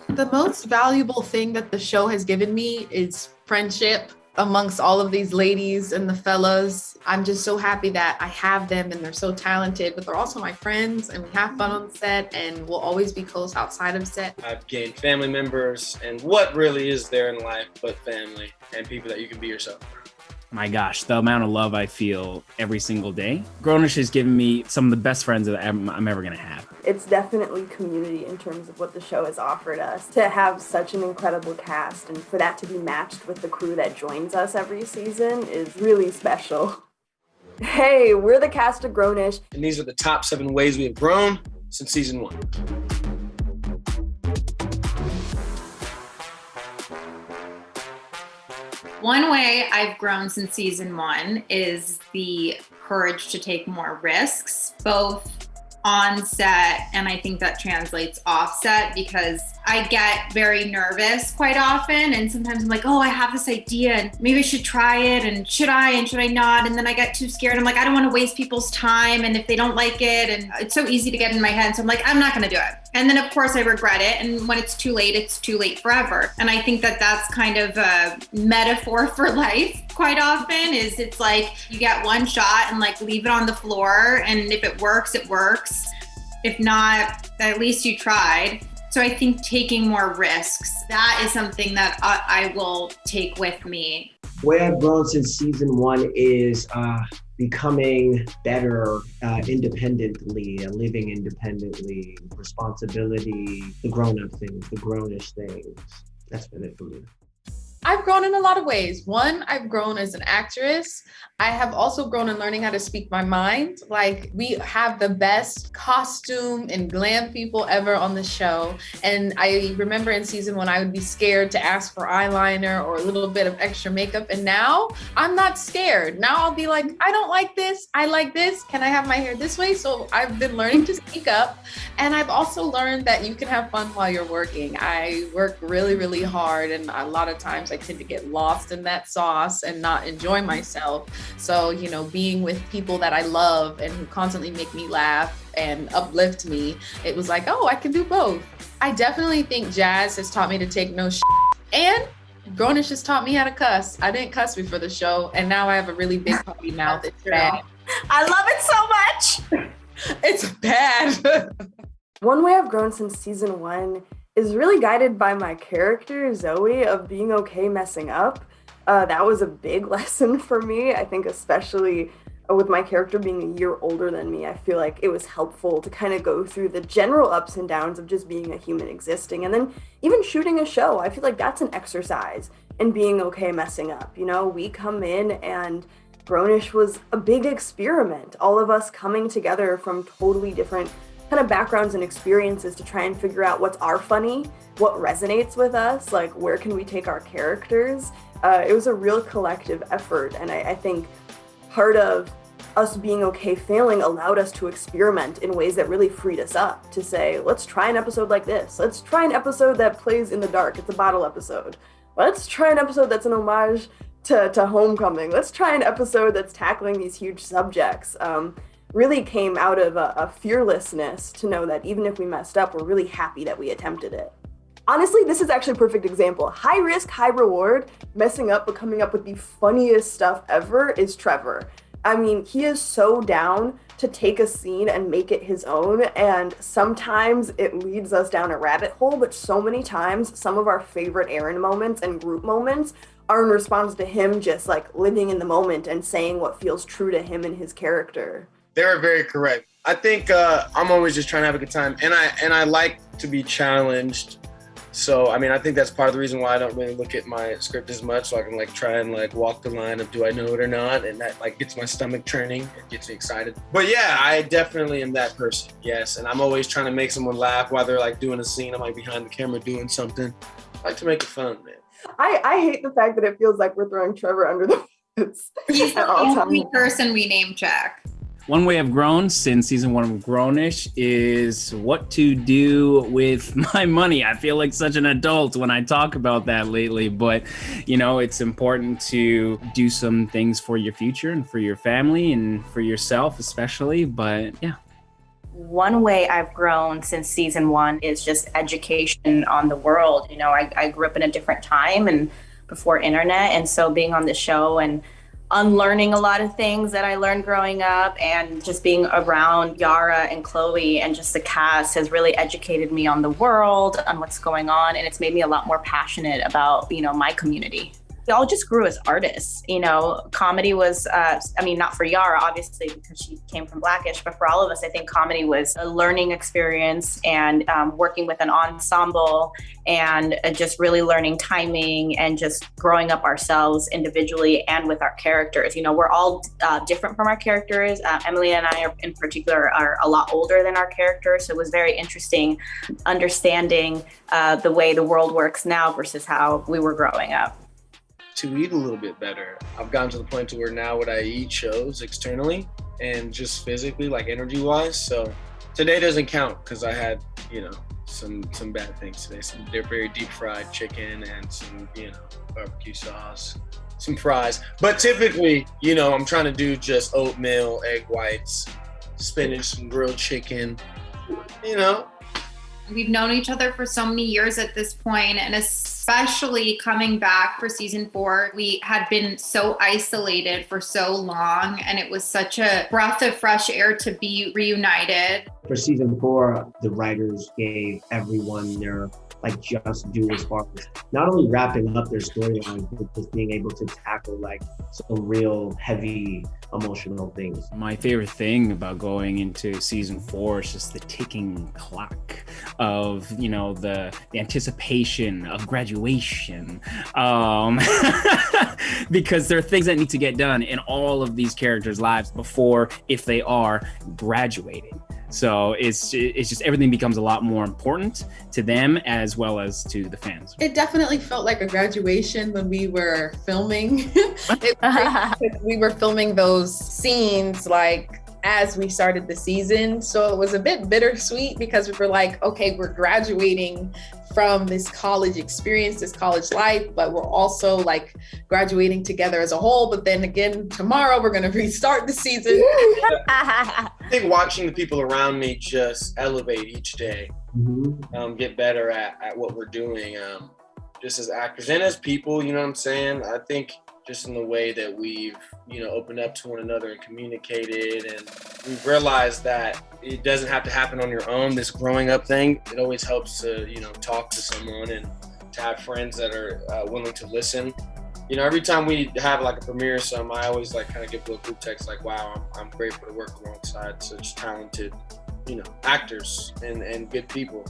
The most valuable thing that the show has given me is friendship amongst all of these ladies and the fellas. I'm just so happy that I have them and they're so talented, but they're also my friends and we have fun on set and we'll always be close outside of set. I've gained family members, and what really is there in life but family and people that you can be yourself around. My gosh, the amount of love I feel every single day. Grownish has given me some of the best friends that I'm ever gonna have. It's definitely community in terms of what the show has offered us. To have such an incredible cast and for that to be matched with the crew that joins us every season is really special. Hey, we're the cast of Grownish. And these are the top 7 ways we have grown since season 1. One way I've grown since season 1 is the courage to take more risks, both on set, and I think that translates off set because I get very nervous quite often, and sometimes I'm like, oh, I have this idea and maybe I should try it, and should I not? And then I get too scared. I'm like, I don't want to waste people's time, and if they don't like it, and it's so easy to get in my head. So I'm like, I'm not going to do it. And then of course I regret it, and when it's too late forever. And I think that that's kind of a metaphor for life quite often, is it's like you get one shot and like leave it on the floor, and if it works, it works. If not, at least you tried. So I think taking more risks, that is something that I will take with me. The way I've grown since season 1 is becoming better independently, living independently, responsibility, the grown-up things, the Grownish things. That's been it for me. I've grown in a lot of ways. One, I've grown as an actress. I have also grown in learning how to speak my mind. Like, we have the best costume and glam people ever on the show. And I remember in season 1, I would be scared to ask for eyeliner or a little bit of extra makeup. And now I'm not scared. Now I'll be like, I don't like this. I like this. Can I have my hair this way? So I've been learning to speak up. And I've also learned that you can have fun while you're working. I work really, really hard. And a lot of times I tend to get lost in that sauce and not enjoy myself. So, you know, being with people that I love and who constantly make me laugh and uplift me, it was like, oh, I can do both. I definitely think jazz has taught me to take no shit. And Grownish has taught me how to cuss. I didn't cuss before the show, and now I have a really big puppy mouth. It's bad. I love it so much. It's bad. One way I've grown since season 1 is really guided by my character, Zoe, of being okay messing up. That was a big lesson for me. I think especially with my character being a year older than me, I feel like it was helpful to kind of go through the general ups and downs of just being a human existing. And then even shooting a show, I feel like that's an exercise in being okay messing up. You know, we come in and Grownish was a big experiment. All of us coming together from totally different kind of backgrounds and experiences to try and figure out what's our funny, what resonates with us, like where can we take our characters. It was a real collective effort, and I think part of us being okay failing allowed us to experiment in ways that really freed us up to say, let's try an episode like this. Let's try an episode that plays in the dark. It's a bottle episode. Let's try an episode that's an homage to Homecoming. Let's try an episode that's tackling these huge subjects. Really came out of a fearlessness to know that even if we messed up, we're really happy that we attempted it. Honestly, this is actually a perfect example. High risk, high reward, messing up but coming up with the funniest stuff ever is Trevor. I mean, he is so down to take a scene and make it his own, and sometimes it leads us down a rabbit hole, but so many times, some of our favorite Aaron moments and group moments are in response to him just like living in the moment and saying what feels true to him and his character. They were very correct. I think I'm always just trying to have a good time, and I like to be challenged. So, I mean, I think that's part of the reason why I don't really look at my script as much, so I can like try and like walk the line of do I know it or not, and that like gets my stomach churning, it gets me excited. But yeah, I definitely am that person, yes, and I'm always trying to make someone laugh while they're like doing a scene. I'm like behind the camera doing something. I like to make it fun, man. I hate the fact that it feels like we're throwing Trevor under the bus. He's the only person we name check. One way I've grown since season 1 of Grownish is what to do with my money. I feel like such an adult when I talk about that lately, but you know, it's important to do some things for your future and for your family and for yourself especially, but yeah. One way I've grown since season one is just education on the world. You know, I grew up in a different time and before internet. And so being on the show and unlearning a lot of things that I learned growing up and just being around Yara and Chloe and just the cast has really educated me on the world, on what's going on. And it's made me a lot more passionate about, you know, my community. We all just grew as artists. You know, comedy was, not for Yara, obviously, because she came from Blackish, but for all of us, I think comedy was a learning experience and working with an ensemble and just really learning timing and just growing up ourselves individually and with our characters. You know, we're all different from our characters. Emily and I in particular are a lot older than our characters. So it was very interesting understanding the way the world works now versus how we were growing up. To eat a little bit better. I've gotten to the point to where now when I eat shows externally and just physically, like energy wise. So today doesn't count because I had, you know, some bad things today. They're very deep fried chicken and some, you know, barbecue sauce, some fries. But typically, you know, I'm trying to do just oatmeal, egg whites, spinach, some grilled chicken, you know. We've known each other for so many years at this point, and especially coming back for season 4, we had been so isolated for so long, and it was such a breath of fresh air to be reunited. For season 4, the writers gave everyone their just due as far as not only wrapping up their storyline, but just being able to tackle some real heavy emotional things. My favorite thing about going into season 4 is just the ticking clock of, you know, the anticipation of graduation. Because there are things that need to get done in all of these characters' lives before, if they are graduating. So it's just everything becomes a lot more important to them as well as to the fans. It definitely felt like a graduation when we were filming. We were filming those scenes as we started the season. So it was a bit bittersweet because we were like, okay, we're graduating from this college experience, this college life, but we're also graduating together as a whole. But then again, tomorrow we're gonna restart the season. I think watching the people around me just elevate each day, get better at what we're doing, just as actors and as people, you know what I'm saying? I think just in the way that we've, you know, opened up to one another and communicated, and we've realized that it doesn't have to happen on your own, this growing up thing. It always helps to, you know, talk to someone and to have friends that are willing to listen. You know, every time we have a premiere or something, I always kind of give a little group text wow, I'm grateful to work alongside such talented, you know, actors and good people.